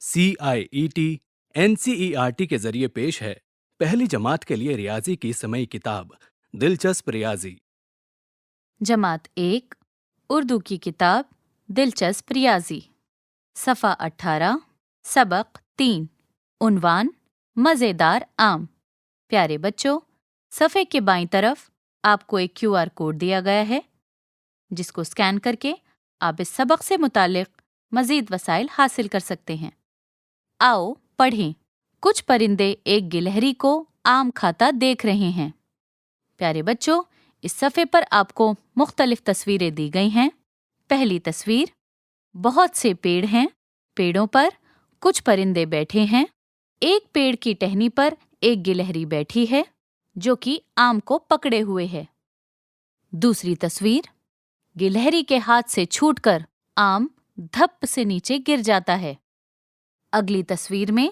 CIET NCERT کے ذریعے پیش ہے پہلی جماعت کے لیے ریاضی کی سمعی کتاب دلچسپ ریاضی۔ جماعت 1 اردو کی کتاب دلچسپ ریاضی، صفحہ 18، سبق 3، عنوان مزیدار آم۔ پیارے بچوں، صفحے کے بائیں طرف آپ کو ایک QR کوڈ دیا گیا ہے جس کو اسکین کر کے آپ اس سبق سے متعلق مزید وسائل حاصل کر سکتے ہیں۔ آؤ پڑھیں۔ کچھ پرندے ایک گلہری کو آم کھاتا دیکھ رہے ہیں۔ پیارے بچوں، اس صفحے پر آپ کو مختلف تصویریں دی گئی ہیں۔ پہلی تصویر، بہت سے پیڑ ہیں، پیڑوں پر کچھ پرندے بیٹھے ہیں، ایک پیڑ کی ٹہنی پر ایک گلہری بیٹھی ہے جو کہ آم کو پکڑے ہوئے ہے۔ دوسری تصویر، گلہری کے ہاتھ سے چھوٹ کر آم دھپ سے نیچے گر جاتا ہے۔ اگلی تصویر میں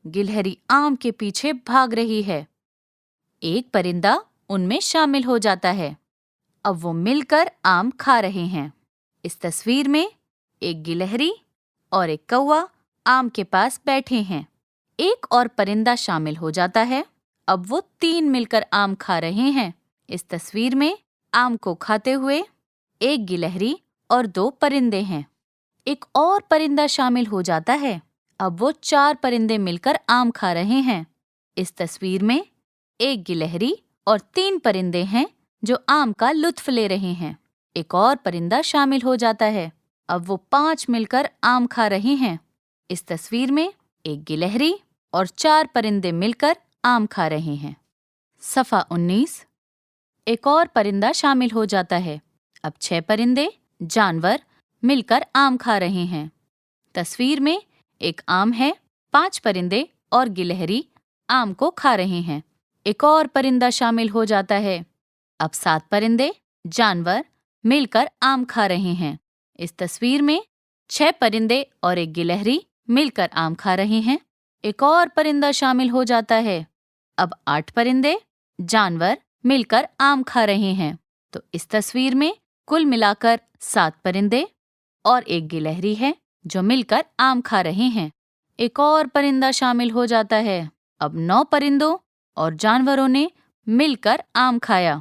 گلہری آم کے پیچھے بھاگ رہی ہے، ایک پرندہ ان میں شامل ہو جاتا ہے، اب وہ مل کر آم کھا رہے ہیں۔ اس تصویر میں ایک گلہری اور ایک کوا آم کے پاس بیٹھے ہیں، ایک اور پرندہ شامل ہو جاتا ہے، اب وہ تین مل کر آم کھا رہے ہیں۔ اس تصویر میں آم کو کھاتے ہوئے ایک گلہری اور دو پرندے ہیں، ایک اور پرندہ شامل ہو جاتا ہے، اب وہ چار پرندے مل کر آم کھا رہے ہیں۔ اس تصویر میں ایک گلہری اور تین پرندے ہیں جو آم کا لطف لے رہے ہیں، ایک اور پرندہ شامل ہو جاتا ہے، اب وہ پانچ مل کر آم کھا رہے ہیں۔ اس تصویر میں ایک گلہری اور چار پرندے مل کر آم کھا رہے ہیں۔ صفحہ 19، ایک اور پرندہ شامل ہو جاتا ہے، اب 6 پرندے جانور مل کر آم کھا رہے ہیں۔ تصویر میں ایک آم ہے، 5 پرندے اور گلہری آم کو کھا رہے ہیں، ایک اور پرندہ شامل ہو جاتا ہے، اب 7 پرندے جانور مل کر آم کھا رہے ہیں۔ اس تصویر میں 6 پرندے اور ایک گلہری مل کر آم کھا رہے ہیں، ایک اور پرندہ شامل ہو جاتا ہے، اب 8 پرندے جانور مل کر آم کھا رہے ہیں۔ تو اس تصویر میں کل ملا کر 7 پرندے اور ایک گلہری ہے جو مل کر آم کھا رہے ہیں، ایک اور پرندہ شامل ہو جاتا ہے، اب 9 پرندوں اور جانوروں نے مل کر آم کھایا،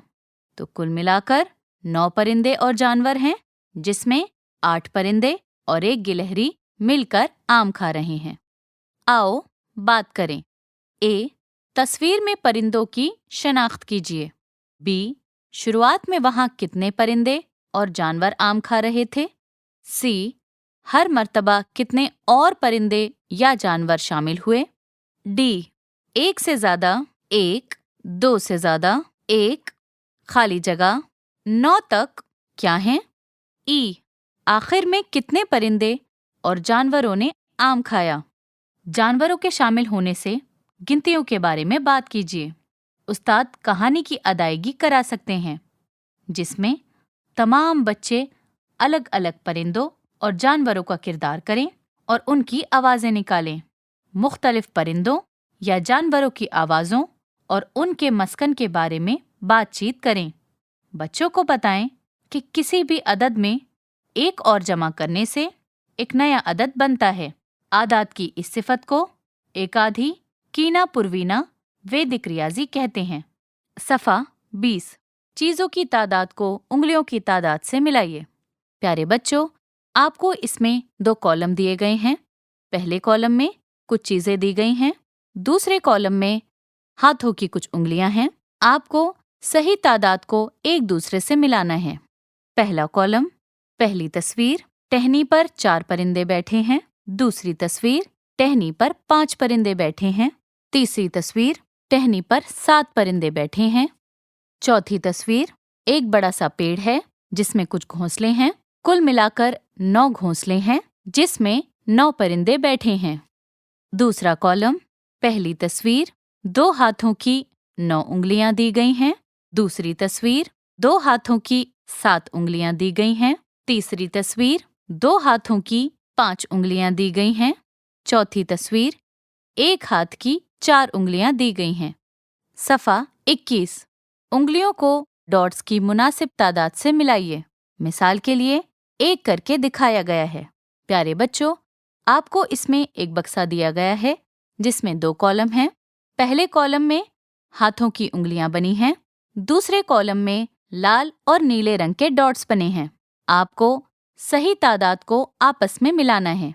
تو کل ملا کر 9 پرندے اور جانور ہیں جس میں 8 پرندے اور ایک گلہری مل کر آم کھا رہے ہیں۔ آؤ بات کریں۔ A، تصویر میں پرندوں کی شناخت کیجیے۔ B، شروعات میں وہاں کتنے پرندے اور جانور آم کھا رہے تھے؟ C، ہر مرتبہ کتنے اور پرندے یا جانور شامل ہوئے؟ D، ایک سے زیادہ، ایک، 2 سے زیادہ، ایک، خالی جگہ، 9 تک کیا ہیں؟ E، آخر میں کتنے پرندے اور جانوروں نے آم کھایا؟ جانوروں کے شامل ہونے سے گنتیوں کے بارے میں بات کیجیے۔ استاد کہانی کی ادائیگی کرا سکتے ہیں جس میں تمام بچے الگ الگ پرندوں اور جانوروں کا کردار کریں اور ان کی آوازیں نکالیں۔ مختلف پرندوں یا جانوروں کی آوازوں اور ان کے مسکن کے بارے میں بات چیت کریں۔ بچوں کو بتائیں کہ کسی بھی عدد میں ایک اور جمع کرنے سے ایک نیا عدد بنتا ہے۔ اعداد کی اس صفت کو ایکادھی کینا پروینا ویدک ریاضی کہتے ہیں۔ صفحہ 20، چیزوں کی تعداد کو انگلیوں کی تعداد سے ملائیے۔ پیارے بچوں، آپ کو اس میں 2 کالم دیے گئے ہیں۔ پہلے کالم میں کچھ چیزیں دی گئی ہیں، دوسرے کالم میں ہاتھوں کی کچھ انگلیاں ہیں۔ آپ کو صحیح تعداد کو ایک دوسرے سے ملانا ہے۔ پہلا کالم، پہلی تصویر، ٹہنی پر 4 پرندے بیٹھے ہیں، دوسری تصویر، ٹہنی پر 5 پرندے بیٹھے ہیں، تیسری تصویر، ٹہنی پر 7 پرندے بیٹھے ہیں، چوتھی تصویر، ایک بڑا سا پیڑ ہے جس میں کچھ گھونسلے ہیں، کل ملا کر 9 گھونسلے ہیں جس میں 9 پرندے بیٹھے ہیں۔ دوسرا کالم، پہلی تصویر، 2 ہاتھوں کی 9 انگلیاں دی گئی ہیں، دوسری تصویر، 2 ہاتھوں کی 7 انگلیاں دی گئی ہیں، تیسری تصویر، 2 ہاتھوں کی 5 انگلیاں دی گئی ہیں، چوتھی تصویر، ایک ہاتھ کی 4 انگلیاں دی گئی ہیں۔ صفحہ 21، انگلیوں کو ڈاٹس کی مناسب تعداد سے ملائیے۔ مثال کے لیے ایک کر کے دکھایا گیا ہے۔ پیارے بچوں، آپ کو اس میں ایک بکسا دیا گیا ہے جس میں 2 کالم ہیں۔ پہلے کالم میں ہاتھوں کی انگلیاں بنی ہیں، دوسرے کالم میں لال اور نیلے رنگ کے ڈاٹس بنے ہیں۔ آپ کو صحیح تعداد کو آپس میں ملانا ہے۔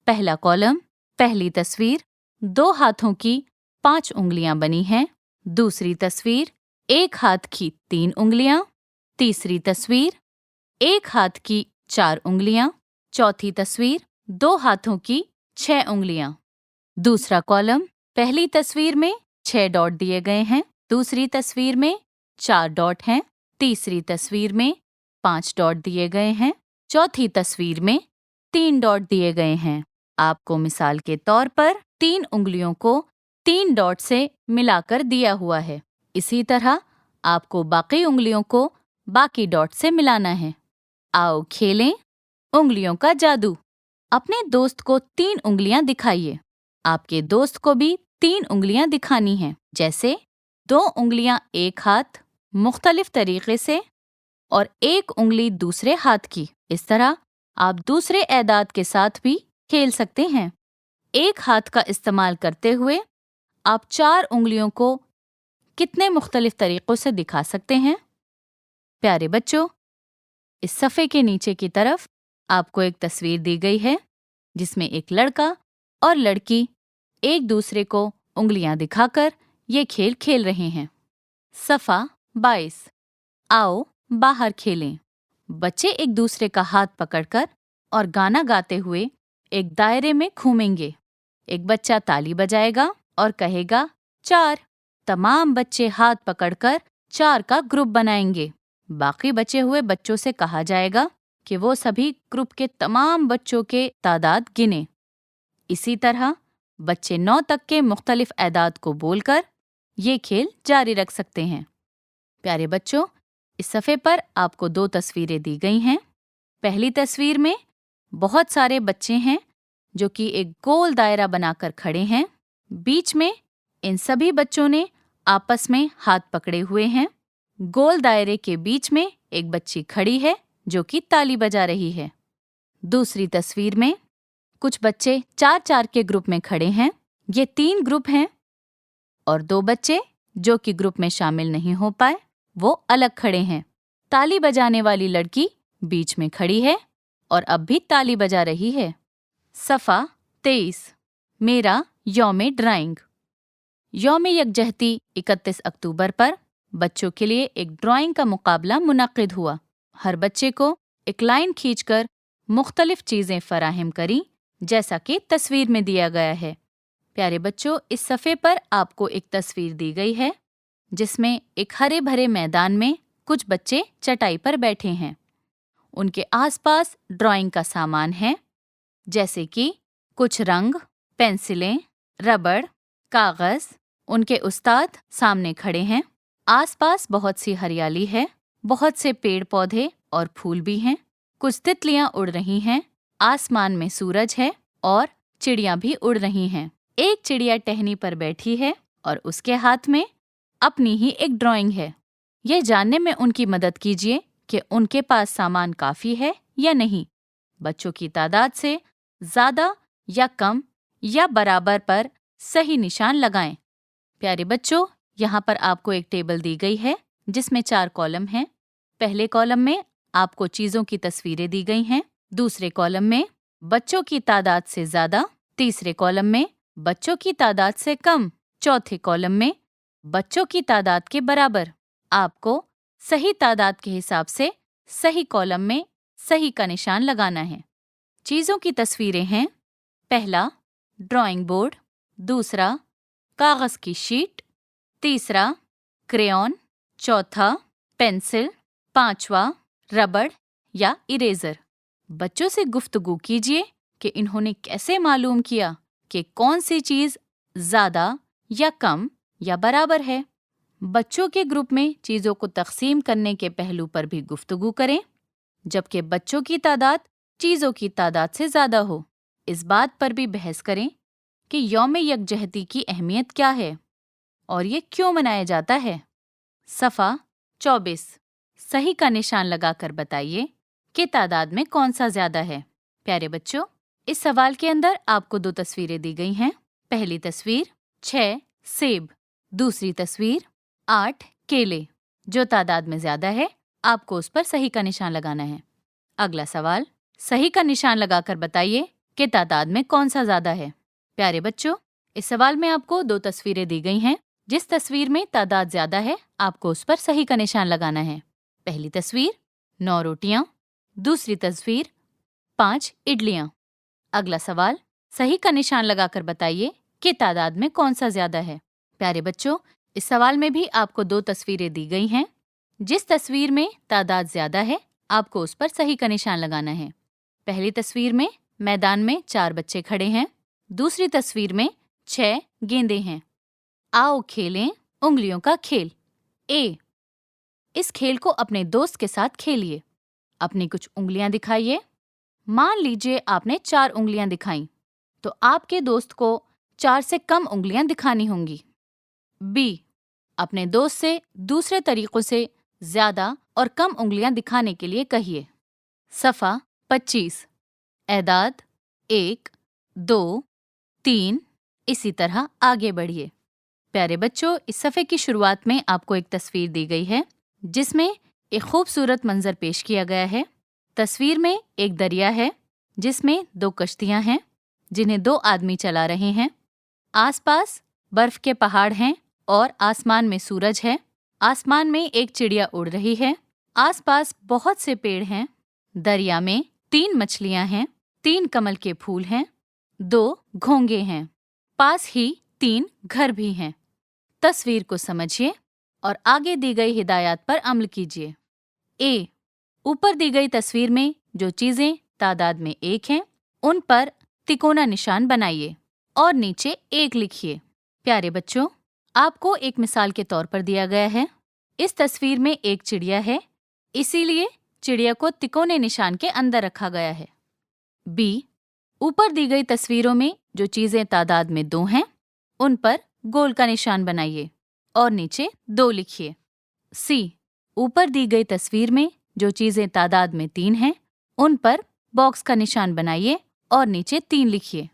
پہلا کالم، پہلی تصویر 2 ہاتھوں کی 5 انگلیاں بنی ہیں، دوسری تصویر 1 ہاتھ کی 3 انگلیاں، تیسری تصویر 1 ہاتھ کی 4 انگلیاں، چوتھی تصویر 2 ہاتھوں کی 6 انگلیاں۔ دوسرا کالم، پہلی تصویر میں 6 ڈاٹ دیے گئے ہیں، دوسری تصویر میں 4 ڈاٹ ہیں، تیسری تصویر میں 5 ڈاٹ دیے گئے ہیں، چوتھی تصویر میں 3 ڈاٹ دیے گئے ہیں۔ آپ کو مثال کے طور پر 3 انگلیوں کو 3 ڈاٹ سے ملا کر دیا ہوا ہے۔ اسی طرح آپ کو باقی انگلیوں کو باقی ڈاٹ سے ملانا ہے۔ آؤ کھیلیں انگلیوں کا جادو۔ اپنے دوست کو 3 انگلیاں دکھائیے۔ آپ کے دوست کو بھی 3 انگلیاں دکھانی ہیں، جیسے 2 انگلیاں ایک ہاتھ مختلف طریقے سے اور 1 انگلی دوسرے ہاتھ کی۔ اس طرح آپ دوسرے اعداد کے ساتھ بھی کھیل سکتے ہیں۔ ایک ہاتھ کا استعمال کرتے ہوئے آپ 4 انگلیوں کو کتنے مختلف طریقوں سے دکھا سکتے ہیں؟ پیارے بچوں، اس صفحے کے نیچے کی طرف آپ کو ایک تصویر دی گئی ہے جس میں ایک لڑکا اور لڑکی ایک دوسرے کو انگلیاں دکھا کر یہ کھیل کھیل رہے ہیں۔ صفحہ 22۔ آؤ باہر کھیلیں۔ بچے ایک دوسرے کا ہاتھ پکڑ کر اور گانا گاتے ہوئے ایک دائرے میں گھومیں گے۔ ایک بچہ تالی بجائے گا اور کہے گا 4۔ تمام بچے ہاتھ پکڑ کر 4 کا گروپ بنائیں گے۔ باقی بچے ہوئے بچوں سے کہا جائے گا کہ وہ سبھی گروپ کے تمام بچوں کے تعداد گنیں۔ اسی طرح بچے 9 تک کے مختلف اعداد کو بول کر یہ کھیل جاری رکھ سکتے ہیں۔ پیارے بچوں، اس صفحے پر آپ کو 2 تصویریں دی گئی ہیں۔ پہلی تصویر میں بہت سارے بچے ہیں جو کہ ایک گول دائرہ بنا کر کھڑے ہیں۔ بیچ میں ان سبھی بچوں نے آپس میں ہاتھ پکڑے ہوئے ہیں۔ گول دائرے کے بیچ میں ایک بچی کھڑی ہے جو کہ تالی بجا رہی ہے۔ دوسری تصویر میں کچھ بچے 4-4 کے گروپ میں کھڑے ہیں۔ یہ 3 گروپ ہیں اور 2 بچے جو کہ گروپ میں شامل نہیں ہو پائے وہ الگ کھڑے ہیں۔ تالی بجانے والی لڑکی بیچ میں کھڑی ہے اور اب بھی تالی بجا رہی ہے۔ صفحہ 23۔ میرا یوم ڈرائنگ۔ یوم یکجہتی 31 اکتوبر پر بچوں کے لیے ایک ڈرائنگ کا مقابلہ منعقد ہوا۔ ہر بچے کو ایک لائن کھینچ کر مختلف چیزیں فراہم کریں جیسا کہ تصویر میں دیا گیا ہے۔ پیارے بچوں، اس صفحے پر آپ کو ایک تصویر دی گئی ہے جس میں ایک ہرے بھرے میدان میں کچھ بچے چٹائی پر بیٹھے ہیں۔ ان کے آس پاس ڈرائنگ کا سامان ہے جیسے کہ کچھ رنگ، پینسلیں، ربڑ، کاغذ۔ ان کے استاد سامنے کھڑے ہیں۔ آس پاس بہت سی ہریالی ہے، بہت سے پیڑ پودے اور پھول بھی ہیں۔ کچھ تتلیاں اڑ رہی ہیں، آسمان میں سورج ہے اور چڑیاں بھی اڑ رہی ہیں۔ ایک چڑیا ٹہنی پر بیٹھی ہے اور اس کے ہاتھ میں اپنی ہی ایک ڈرائنگ ہے۔ یہ جاننے میں ان کی مدد کیجیے کہ ان کے پاس سامان کافی ہے یا نہیں۔ بچوں کی تعداد سے زیادہ یا کم یا برابر پر صحیح نشان لگائیں۔ پیارے بچوں، یہاں پر آپ کو ایک ٹیبل دی گئی ہے جس میں 4 کالم ہیں۔ پہلے کالم میں آپ کو چیزوں کی تصویریں دی گئی ہیں، دوسرے کالم میں بچوں کی تعداد سے زیادہ، تیسرے کالم میں بچوں کی تعداد سے کم، چوتھے کالم میں بچوں کی تعداد کے برابر۔ آپ کو صحیح تعداد کے حساب سے صحیح کالم میں صحیح کا نشان لگانا ہے۔ چیزوں کی تصویریں ہیں: پہلا ڈرائنگ بورڈ، دوسرا کاغذ کی شیٹ، تیسرا کریون، چوتھا پینسل، پانچواں ربڑ یا اریزر۔ بچوں سے گفتگو کیجیے کہ انہوں نے کیسے معلوم کیا کہ کون سی چیز زیادہ یا کم یا برابر ہے۔ بچوں کے گروپ میں چیزوں کو تقسیم کرنے کے پہلو پر بھی گفتگو کریں، جبکہ بچوں کی تعداد چیزوں کی تعداد سے زیادہ ہو۔ اس بات پر بھی بحث کریں کہ یوم یکجہتی کی اہمیت کیا ہے اور یہ کیوں منایا جاتا ہے۔ صفحہ 24۔ صحیح کا نشان لگا کر بتائیے کہ تعداد میں کون سا زیادہ ہے۔ پیارے بچوں، اس سوال کے اندر آپ کو 2 تصویریں دی گئی ہیں۔ پہلی تصویر 6 سیب، دوسری تصویر 8 کیلے۔ جو تعداد میں زیادہ ہے آپ کو اس پر صحیح کا نشان لگانا ہے۔ اگلا سوال، صحیح کا نشان لگا کر بتائیے کہ تعداد میں کون سا زیادہ ہے۔ پیارے بچوں، اس سوال میں آپ کو 2 تصویریں دی گئی ہیں۔ جس تصویر میں تعداد زیادہ ہے آپ کو اس پر صحیح کا نشان لگانا ہے۔ پہلی تصویر 9 روٹیاں، دوسری تصویر 5 اڈلیاں۔ اگلا سوال، صحیح کا نشان لگا کر بتائیے کہ تعداد میں کون سا زیادہ ہے۔ پیارے بچوں، اس سوال میں بھی آپ کو 2 تصویریں دی گئی ہیں۔ جس تصویر میں تعداد زیادہ ہے آپ کو اس پر صحیح کا نشان لگانا ہے۔ پہلی تصویر میں میدان میں 4 بچے کھڑے ہیں، دوسری تصویر میں 6 گیندیں ہیں۔ آؤ کھیلیں انگلیوں کا کھیل۔ اے، اس کھیل کو اپنے دوست کے ساتھ کھیلیے۔ اپنی کچھ انگلیاں دکھائیے۔ مان لیجیے آپ نے 4 انگلیاں دکھائیں تو آپ کے دوست کو 4 سے کم انگلیاں دکھانی ہوں گی۔ بی، اپنے دوست سے دوسرے طریقوں سے زیادہ اور کم انگلیاں دکھانے کے لیے کہیے۔ صفحہ 25، اعداد 1، 2، 3، اسی طرح آگے بڑھیے۔ پیارے بچوں، اس صفحے کی شروعات میں آپ کو ایک تصویر دی گئی ہے جس میں ایک خوبصورت منظر پیش کیا گیا ہے۔ تصویر میں ایک دریا ہے جس میں 2 کشتیاں ہیں جنہیں 2 آدمی چلا رہے ہیں۔ آس پاس برف کے پہاڑ ہیں اور آسمان میں سورج ہے۔ آسمان میں ایک چڑیا اڑ رہی ہے۔ آس پاس بہت سے پیڑ ہیں۔ دریا میں 3 مچھلیاں ہیں، 3 کمل کے پھول ہیں، 2 گھونگے ہیں۔ پاس ہی 3 گھر بھی ہیں۔ تصویر کو سمجھیے اور آگے دی گئی ہدایات پر عمل کیجیے۔ اے، اوپر دی گئی تصویر میں جو چیزیں تعداد میں 1 ہیں ان پر تکونا نشان بنائیے اور نیچے 1 لکھیے۔ پیارے بچوں، آپ کو ایک مثال کے طور پر دیا گیا ہے۔ اس تصویر میں ایک چڑیا ہے، اسی لیے چڑیا کو تکونے نشان کے اندر رکھا گیا ہے۔ بی، اوپر دی گئی تصویروں میں جو چیزیں تعداد میں 2 ہیں ان پر گول کا نشان بنائیے اور نیچے 2 لکھیے۔ سی، اوپر دی گئی تصویر میں جو چیزیں تعداد میں 3 ہیں ان پر باکس کا نشان بنائیے اور نیچے 3 لکھیے۔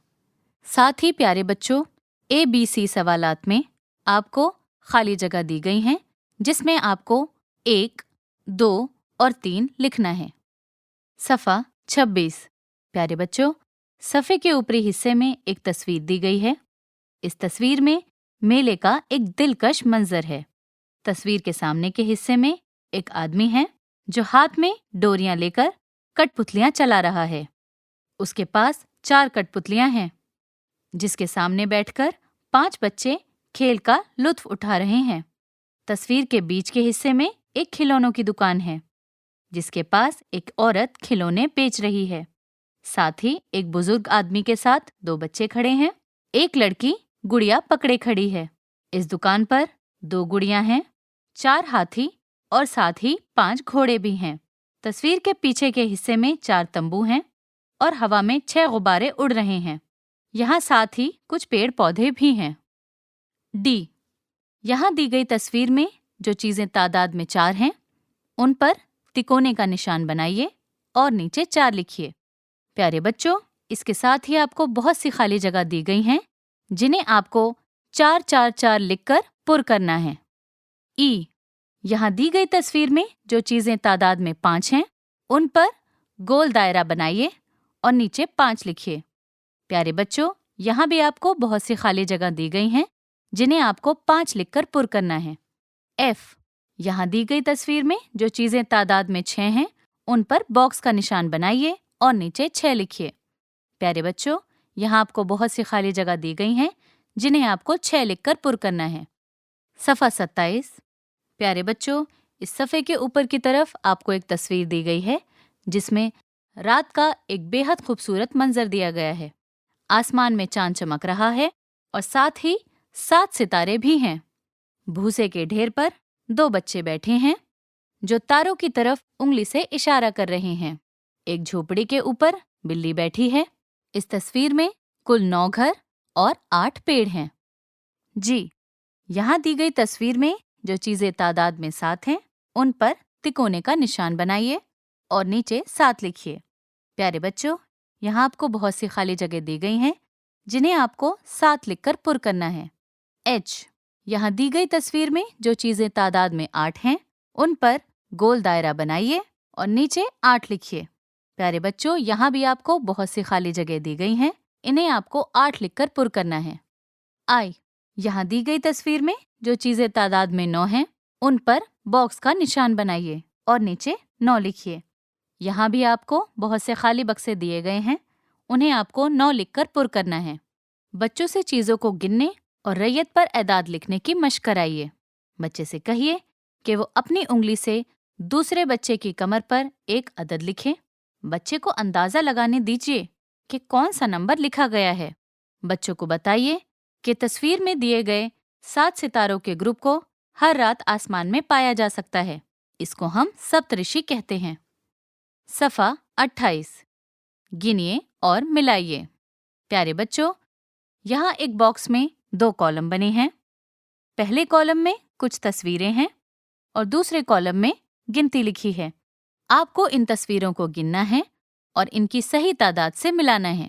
ساتھ ہی پیارے بچوں، اے بی سی سوالات میں آپ کو خالی جگہ دی گئی ہیں جس میں آپ کو 1، 2 اور 3 لکھنا ہے۔ صفحہ 26، پیارے بچوں، صفحے کے اوپری حصے میں ایک تصویر دی گئی ہے۔ اس تصویر میں میلے کا ایک دلکش منظر ہے۔ تصویر کے سامنے کے حصے میں ایک آدمی ہے جو ہاتھ میں ڈوریاں لے کر کٹ پتلیاں چلا رہا ہے۔ اس کے پاس 4 کٹ پتلیاں ہیں جس کے سامنے بیٹھ کر 5 بچے کھیل کا لطف اٹھا رہے ہیں۔ تصویر کے بیچ کے حصے میں ایک کھلونوں کی دکان ہے جس کے پاس ایک عورت کھلونے بیچ رہی ہے۔ ساتھ ہی ایک بزرگ آدمی کے ساتھ 2 بچے کھڑے ہیں۔ ایک لڑکی گڑیا پکڑے کھڑی ہے۔ اس دکان پر 2 گڑیاں ہیں، 4 ہاتھی اور ساتھ ہی 5 گھوڑے بھی ہیں۔ تصویر کے پیچھے کے حصے میں 4 تمبو ہیں اور ہوا میں 6 غبارے اڑ رہے ہیں۔ یہاں ساتھ ہی کچھ پیڑ پودے بھی ہیں۔ ڈی، یہاں دی گئی تصویر میں جو چیزیں تعداد میں 4 ہیں ان پر تکونے کا نشان بنائیے اور نیچے 4 لکھیے۔ پیارے بچوں، اس کے ساتھ ہی آپ کو بہت سی خالی جگہ دی گئی ہیں جنہیں آپ کو 4 4 4 لکھ کر پر کرنا ہے۔ ای، یہاں دی گئی تصویر میں جو چیزیں تعداد میں 5 ہیں ان پر گول دائرہ بنائیے اور نیچے 5 لکھیے۔ پیارے بچوں، یہاں بھی آپ کو بہت سی خالی جگہ دی گئی ہیں جنہیں آپ کو 5 لکھ کر پر کرنا ہے۔ ایف، یہاں دی گئی تصویر میں جو چیزیں تعداد میں 6 ہیں ان پر باکس کا نشان بنائیے اور نیچے 6 لکھیے۔ پیارے بچوں، یہاں آپ کو بہت سی خالی جگہ دی گئی ہیں جنہیں آپ کو 6 لکھ کر پر کرنا ہے۔ صفحہ 27، پیارے بچوں، اس صفحے کے اوپر کی طرف آپ کو ایک تصویر دی گئی ہے جس میں رات کا ایک بے حد خوبصورت منظر دیا گیا ہے۔ آسمان میں چاند چمک رہا ہے اور ساتھ ہی 7 ستارے بھی ہیں۔ بھوسے کے ڈھیر پر 2 بچے بیٹھے ہیں جو تاروں کی طرف انگلی سے اشارہ کر رہے ہیں۔ ایک جھوپڑی کے اوپر بلی بیٹھی ہے۔ اس تصویر میں کل 9 گھر اور 8 پیڑ ہیں۔ جی، یہاں دی گئی تصویر میں جو چیزیں تعداد میں 7 ہیں ان پر تکونے کا نشان بنائیے اور نیچے 7 لکھیے۔ پیارے بچوں، یہاں آپ کو بہت سی خالی جگہ دی گئی ہیں جنہیں آپ کو ساتھ لکھ کر پر کرنا ہے۔ H، یہاں دی گئی تصویر میں جو چیزیں تعداد میں 8 ہیں ان پر گول دائرہ بنائیے اور نیچے 8 لکھیے۔ پیارے بچوں، یہاں بھی آپ کو بہت سی خالی جگہ دی گئی ہیں، انہیں آپ کو 8 لکھ کر پر کرنا ہے۔ I، یہاں دی گئی تصویر میں جو چیزیں تعداد میں 9 ہیں ان پر باکس کا نشان بنائیے اور نیچے 9 لکھیے۔ یہاں بھی آپ کو بہت سے خالی بکسے دیے گئے ہیں، انہیں آپ کو 9 لکھ کر پر کرنا ہے۔ بچوں سے چیزوں کو گننے اور ریت پر اعداد لکھنے کی مشق کرائیے۔ بچے سے کہیے کہ وہ اپنی انگلی سے دوسرے بچے کی کمر پر ایک عدد لکھے۔ بچے کو اندازہ لگانے دیجیے کہ کون سا نمبر لکھا گیا ہے۔ بچوں کو بتائیے کہ تصویر میں دیے گئے 7 ستاروں کے گروپ کو ہر رات آسمان میں پایا جا سکتا ہے۔ اس کو ہم سپترشی کہتے ہیں۔ صفحہ 28، گنیے اور ملائیے۔ پیارے بچوں، یہاں ایک باکس میں 2 کالم بنے ہیں۔ پہلے کالم میں کچھ تصویریں ہیں اور دوسرے کالم میں گنتی لکھی ہے۔ آپ کو ان تصویروں کو گننا ہے اور ان کی صحیح تعداد سے ملانا ہے۔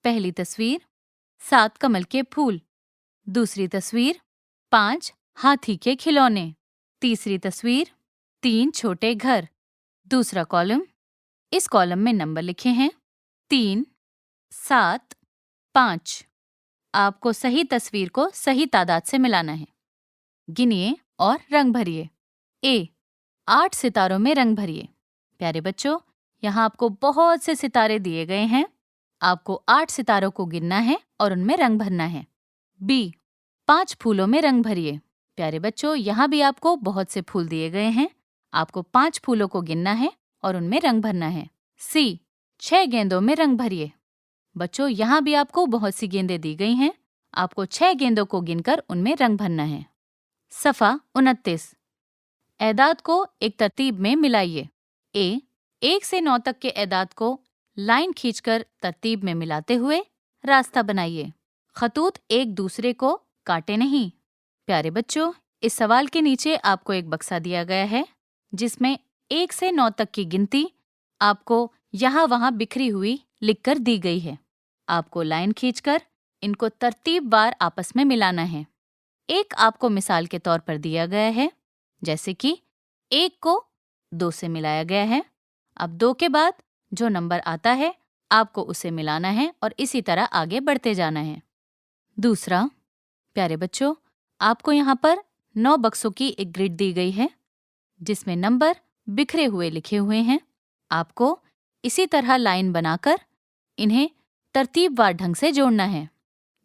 پہلی تصویر 7 کمل کے پھول، دوسری تصویر 5 ہاتھی کے کھلونے، تیسری تصویر 3 چھوٹے گھر۔ دوسرا کالم، اس کالم میں نمبر لکھے ہیں 3، 7، 5۔ آپ کو صحیح تصویر کو صحیح تعداد سے ملانا ہے۔ گنیے اور رنگ بھریے۔ A، 8 ستاروں میں رنگ بھریے۔ پیارے بچوں، یہاں آپ کو بہت سے ستارے دیے گئے ہیں۔ آپ کو 8 ستاروں کو گننا ہے اور ان میں رنگ بھرنا ہے۔ B، 5 پھولوں میں رنگ بھریے۔ پیارے بچوں، یہاں بھی آپ کو بہت سے پھول دیے گئے ہیں۔ آپ کو 5 پھولوں کو گننا ہے اور ان میں رنگ بھرنا ہے۔ C، 6 گیندوں میں رنگ بھریے۔ بچوں، یہاں بھی آپ کو بہت سی گیندیں دی گئی ہیں۔ آپ کو 6 گیندوں کو گن کر ان میں رنگ بھرنا ہے۔ صفحہ 29، اعداد کو ایک ترتیب میں ملائیے۔ A، 1 سے 9 تک کے اعداد کو لائن کھینچ کر ترتیب میں ملاتے ہوئے راستہ بنائیے۔ خطوط ایک دوسرے کو کاٹے نہیں۔ پیارے بچوں، اس سوال کے نیچے آپ کو ایک بکسا دیا گیا ہے جس میں 1 سے 9 تک کی گنتی آپ کو یہاں وہاں بکھری ہوئی لکھ کر دی گئی ہے۔ آپ کو لائن کھینچ کر ان کو ترتیب وار آپس میں ملانا ہے۔ ایک آپ کو مثال کے طور پر دیا گیا ہے، جیسے کہ 1 کو 2 سے ملایا گیا ہے۔ اب 2 کے بعد جو نمبر آتا ہے آپ کو اسے ملانا ہے اور اسی طرح آگے بڑھتے جانا ہے۔ دوسرا، پیارے بچوں، آپ کو یہاں پر 9 بکسوں کی ایک گرڈ دی گئی ہے جس میں نمبر بکھرے ہوئے لکھے ہوئے ہیں۔ آپ کو اسی طرح لائن بنا کر انہیں ترتیب وار ڈھنگ سے جوڑنا ہے۔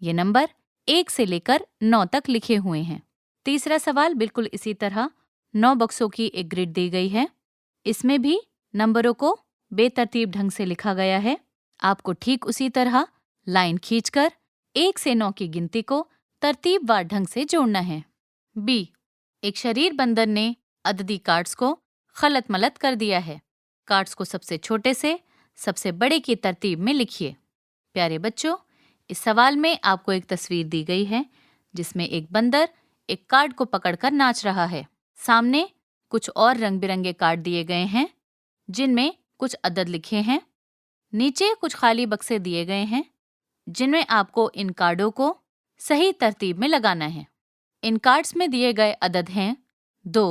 یہ نمبر 1 سے لے کر 9 تک لکھے ہوئے ہیں۔ تیسرا سوال بالکل اسی طرح 9 بکسوں کی ایک گرڈ دی گئی ہے۔ اس میں بھی نمبروں کو بے ترتیب ڈھنگ سے لکھا گیا ہے۔ آپ کو ٹھیک اسی طرح لائن کھینچ کر 1 سے 9 کی گنتی کو ترتیب وار ڈھنگ سے جوڑنا ہے۔ B، ایک شریر بندر نے عددی کارڈز کو خلط ملط کر دیا ہے۔ کارڈز کو سب سے چھوٹے سے سب سے بڑے کی ترتیب میں لکھیے۔ پیارے بچوں، اس سوال میں آپ کو ایک تصویر دی گئی ہے جس میں ایک بندر ایک کارڈ کو پکڑ کر ناچ رہا ہے۔ سامنے کچھ اور رنگ برنگے کارڈ دیے گئے ہیں جن میں کچھ عدد لکھے ہیں۔ نیچے کچھ خالی بکسے دیے گئے ہیں جن میں آپ کو ان کارڈوں کو صحیح ترتیب میں لگانا ہے۔ ان کارڈز میں دیے گئے عدد ہیں 2،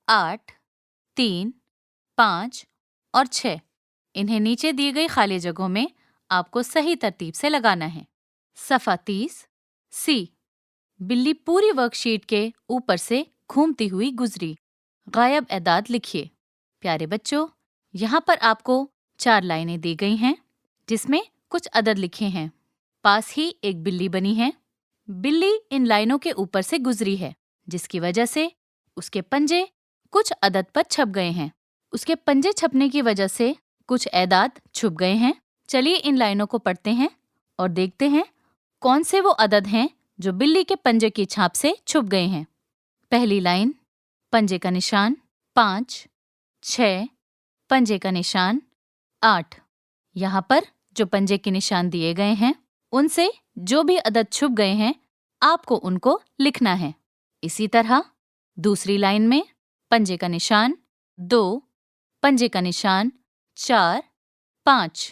8، 3، 5 اور 6۔ انہیں نیچے دی گئی خالی جگہوں میں آپ کو صحیح ترتیب سے لگانا ہے۔ صفحہ 30، C، بلی پوری ورک شیٹ کے اوپر سے گھومتی ہوئی گزری۔ غائب اعداد لکھیے۔ پیارے بچوں، یہاں پر آپ کو 4 لائنیں دی گئی ہیں جس میں کچھ عدد لکھے ہیں۔ پاس ہی ایک بلی بنی ہے۔ بلی ان لائنوں کے اوپر سے گزری ہے جس کی وجہ سے اس کے پنجے کچھ عدد پر چھپ گئے ہیں۔ اس کے پنجے چھپنے کی وجہ سے کچھ اعداد چھپ گئے ہیں۔ چلیے ان لائنوں کو پڑھتے ہیں اور دیکھتے ہیں کون سے وہ عدد ہیں جو بلی کے پنجے کی چھاپ سے چھپ گئے ہیں۔ پہلی لائن، پنجے کا نشان 5، 6، پنجے کا نشان 8۔ یہاں پر جو پنجے کے نشان دیے گئے ہیں ان سے جو بھی عدد چھپ گئے ہیں آپ کو ان کو لکھنا ہے۔ اسی طرح دوسری لائن میں پنجے کا نشان 2، پنجے کا نشان 4، 5۔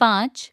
5,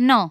9।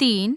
3,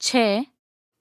6,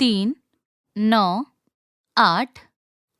3, 9, 8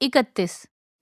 31।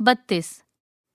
32।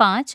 5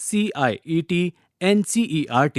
CIET NCERT